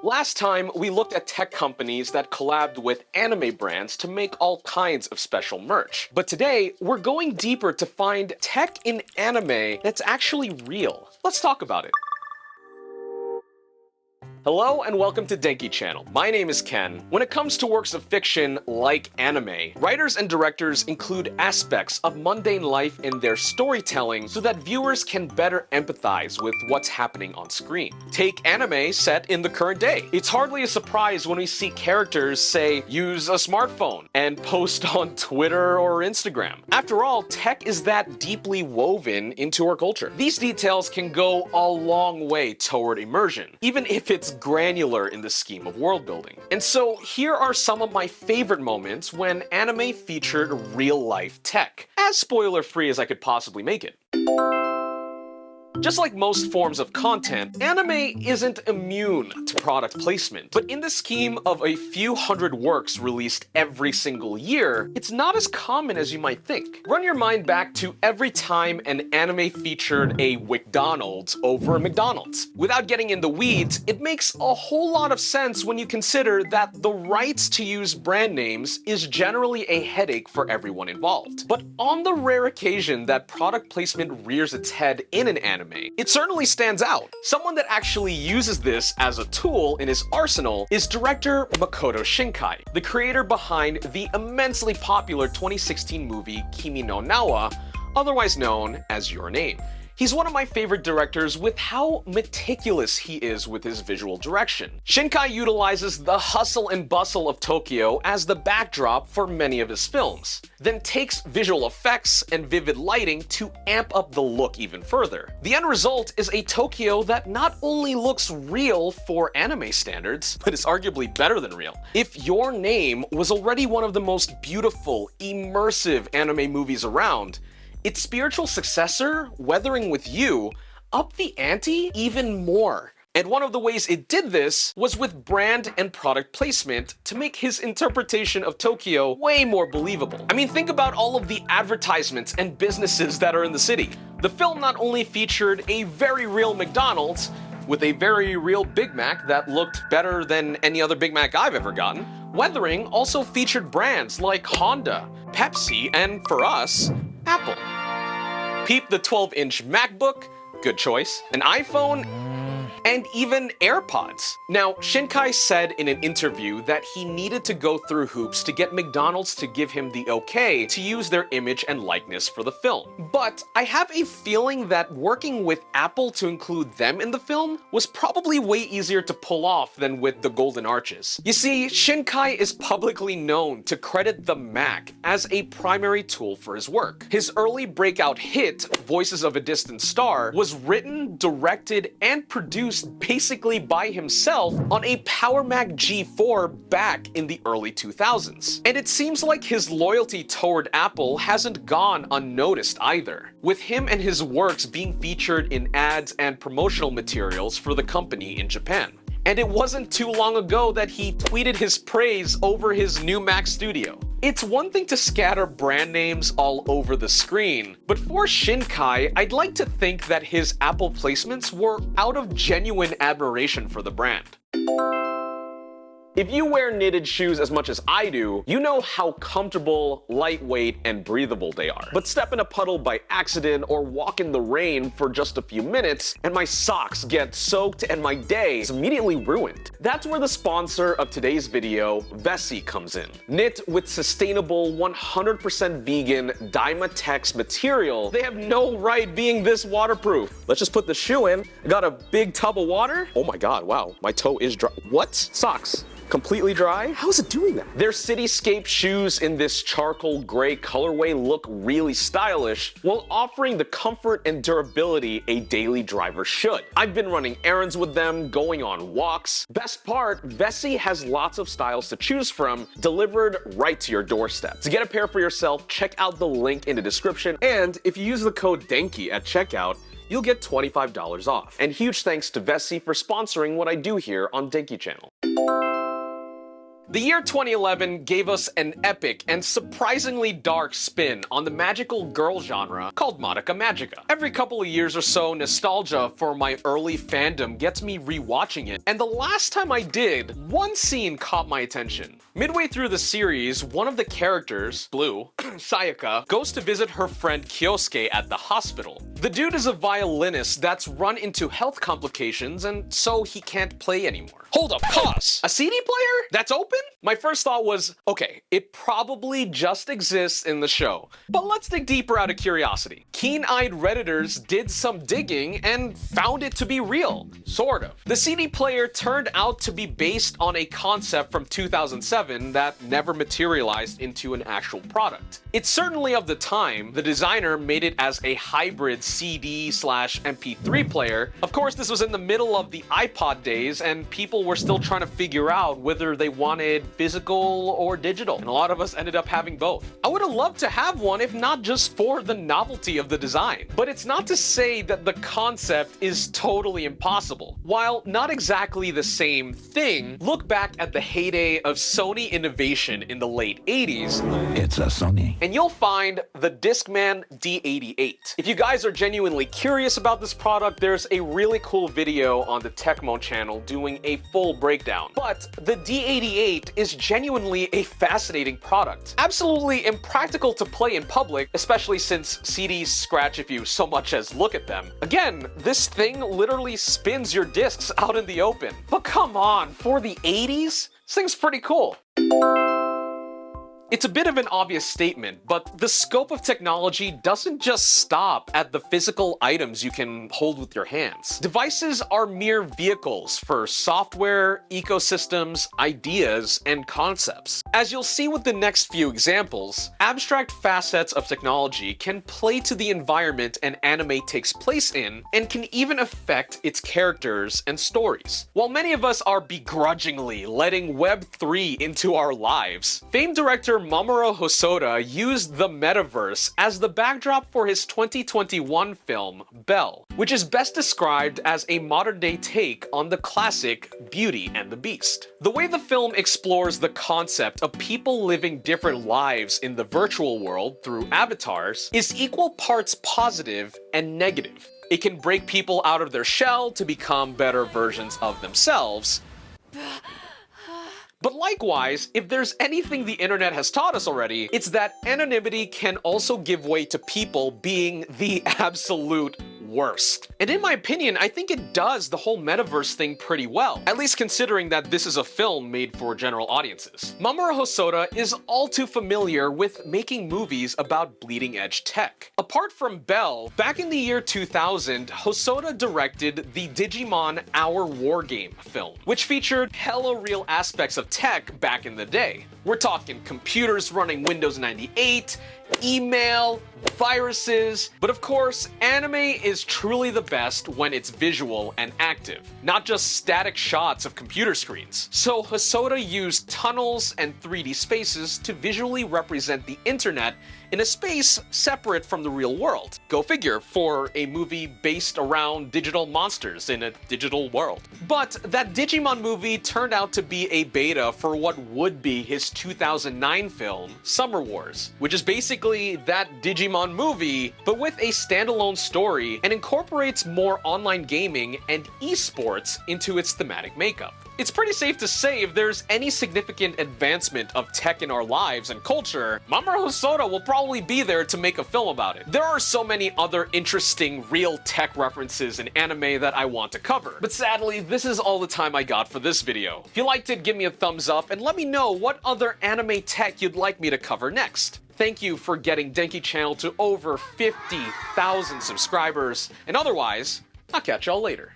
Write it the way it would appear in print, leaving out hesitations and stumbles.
Last time, we looked at tech companies that collabed with anime brands to make all kinds of special merch. But today, we're going deeper to find tech in anime that's actually real. Let's talk about it. Hello and welcome to Denki channel. My name is Ken. When it comes to works of fiction like anime, writers and directors include aspects of mundane life in their storytelling so that viewers can better empathize with what's happening on screen. Take anime set in the current day. It's hardly a surprise when we see characters, say, use a smartphone and post on Twitter or Instagram. After all, tech is that deeply woven into our culture. These details can go a long way toward immersion, even if it's granular in the scheme of world building. And so here are some of my favorite moments when anime featured real-life tech, as spoiler-free as I could possibly make it. Just like most forms of content, anime isn't immune to product placement. But in the scheme of a few hundred works released every single year, it's not as common as you might think. Run your mind back to every time an anime featured a WcDonald's over a McDonald's. Without getting in the weeds, it makes a whole lot of sense when you consider that the rights to use brand names is generally a headache for everyone involved. But on the rare occasion that product placement rears its head in an anime, it certainly stands out. Someone that actually uses this as a tool in his arsenal is director Makoto Shinkai, the creator behind the immensely popular 2016 movie Kimi no Na wa, otherwise known as Your Name. He's one of my favorite directors with how meticulous he is with his visual direction. Shinkai utilizes the hustle and bustle of Tokyo as the backdrop for many of his films, then takes visual effects and vivid lighting to amp up the look even further. The end result is a Tokyo that not only looks real for anime standards, but is arguably better than real. If Your Name was already one of the most beautiful, immersive anime movies around, its spiritual successor, Weathering with You, upped the ante even more. And one of the ways it did this was with brand and product placement to make his interpretation of Tokyo way more believable. I mean, think about all of the advertisements and businesses that are in the city. The film not only featured a very real McDonald's, with a very real Big Mac that looked better than any other Big Mac I've ever gotten, Weathering also featured brands like Honda, Pepsi, and for us, Apple. Peep the 12-inch MacBook, good choice, an iPhone, and even AirPods. Now, Shinkai said in an interview that he needed to go through hoops to get McDonald's to give him the okay to use their image and likeness for the film. But I have a feeling that working with Apple to include them in the film was probably way easier to pull off than with the Golden Arches. You see, Shinkai is publicly known to credit the Mac as a primary tool for his work. His early breakout hit, Voices of a Distant Star, was written, directed, and produced basically by himself on a Power Mac G4 back in the early 2000s. And it seems like his loyalty toward Apple hasn't gone unnoticed either, with him and his works being featured in ads and promotional materials for the company in Japan. And it wasn't too long ago that he tweeted his praise over his new Mac Studio. It's one thing to scatter brand names all over the screen, but for Shinkai, I'd like to think that his Apple placements were out of genuine admiration for the brand. If you wear knitted shoes as much as I do, you know how comfortable, lightweight, and breathable they are. But step in a puddle by accident or walk in the rain for just a few minutes, and my socks get soaked and my day is immediately ruined. That's where the sponsor of today's video, Vessi, comes in. Knit with sustainable, 100% vegan Dymatex material, they have no right being this waterproof. Let's just put the shoe in. I got a big tub of water. Oh my god, wow, my toe is dry. What? Socks. Completely dry? How is it doing that? Their cityscape shoes in this charcoal gray colorway look really stylish while offering the comfort and durability a daily driver should. I've been running errands with them, going on walks. Best part, Vessi has lots of styles to choose from, delivered right to your doorstep. To get a pair for yourself, check out the link in the description, and if you use the code DENKI at checkout, you'll get $25 off. And huge thanks to Vessi for sponsoring what I do here on Denki channel. The year 2011 gave us an epic and surprisingly dark spin on the magical girl genre called Madoka Magica. Every couple of years or so, nostalgia for my early fandom gets me rewatching it, and the last time I did, one scene caught my attention. Midway through the series, one of the characters, Blue, Sayaka, goes to visit her friend Kyosuke at the hospital. The dude is a violinist that's run into health complications, and so he can't play anymore. Hold up, pause! A CD player that's open? My first thought was, okay, it probably just exists in the show. But let's dig deeper out of curiosity. Keen-eyed Redditors did some digging and found it to be real. Sort of. The CD player turned out to be based on a concept from 2007 that never materialized into an actual product. It's certainly of the time. The designer made it as a hybrid CD/MP3 player. Of course, this was in the middle of the iPod days, and people were still trying to figure out whether they wanted physical or digital, and a lot of us ended up having both. I would have loved to have one, if not just for the novelty of the design. But it's not to say that the concept is totally impossible. While not exactly the same thing, look back at the heyday of Sony innovation in the late 80s. It's a Sony. And you'll find the DISKMAN D88. If you guys are genuinely curious about this product, there's a really cool video on the Techmoan channel doing a full breakdown. But the D88 is genuinely a fascinating product. Absolutely impractical to play in public, especially since CDs scratch if you so much as look at them. Again, this thing literally spins your discs out in the open. But come on, for the 80s? This thing's pretty cool. It's a bit of an obvious statement, but the scope of technology doesn't just stop at the physical items you can hold with your hands. Devices are mere vehicles for software, ecosystems, ideas, and concepts. As you'll see with the next few examples, abstract facets of technology can play to the environment an anime takes place in, and can even affect its characters and stories. While many of us are begrudgingly letting Web3 into our lives, famed director Mamoru Hosoda used the metaverse as the backdrop for his 2021 film, Belle, which is best described as a modern-day take on the classic Beauty and the Beast. The way the film explores the concept of people living different lives in the virtual world through avatars is equal parts positive and negative. It can break people out of their shell to become better versions of themselves. But likewise, if there's anything the internet has taught us already, it's that anonymity can also give way to people being the absolute worst. And in my opinion, I think it does the whole metaverse thing pretty well, at least considering that this is a film made for general audiences. Mamoru Hosoda is all too familiar with making movies about bleeding edge tech. Apart from Belle, back in the year 2000, Hosoda directed the Digimon Our War Game film, which featured hella real aspects of tech back in the day. We're talking computers running Windows 98, email, viruses, but of course, anime is truly the best when it's visual and active, not just static shots of computer screens. So Hosoda used tunnels and 3D spaces to visually represent the internet in a space separate from the real world. Go figure, for a movie based around digital monsters in a digital world. But that Digimon movie turned out to be a beta for what would be his 2009 film, Summer Wars, which is basically that Digimon movie, but with a standalone story and incorporates more online gaming and esports into its thematic makeup. It's pretty safe to say if there's any significant advancement of tech in our lives and culture, Mamoru Hosoda will probably be there to make a film about it. There are so many other interesting real tech references in anime that I want to cover, but sadly, this is all the time I got for this video. If you liked it, give me a thumbs up and let me know what other anime tech you'd like me to cover next. Thank you for getting Denki channel to over 50,000 subscribers, and otherwise, I'll catch y'all later.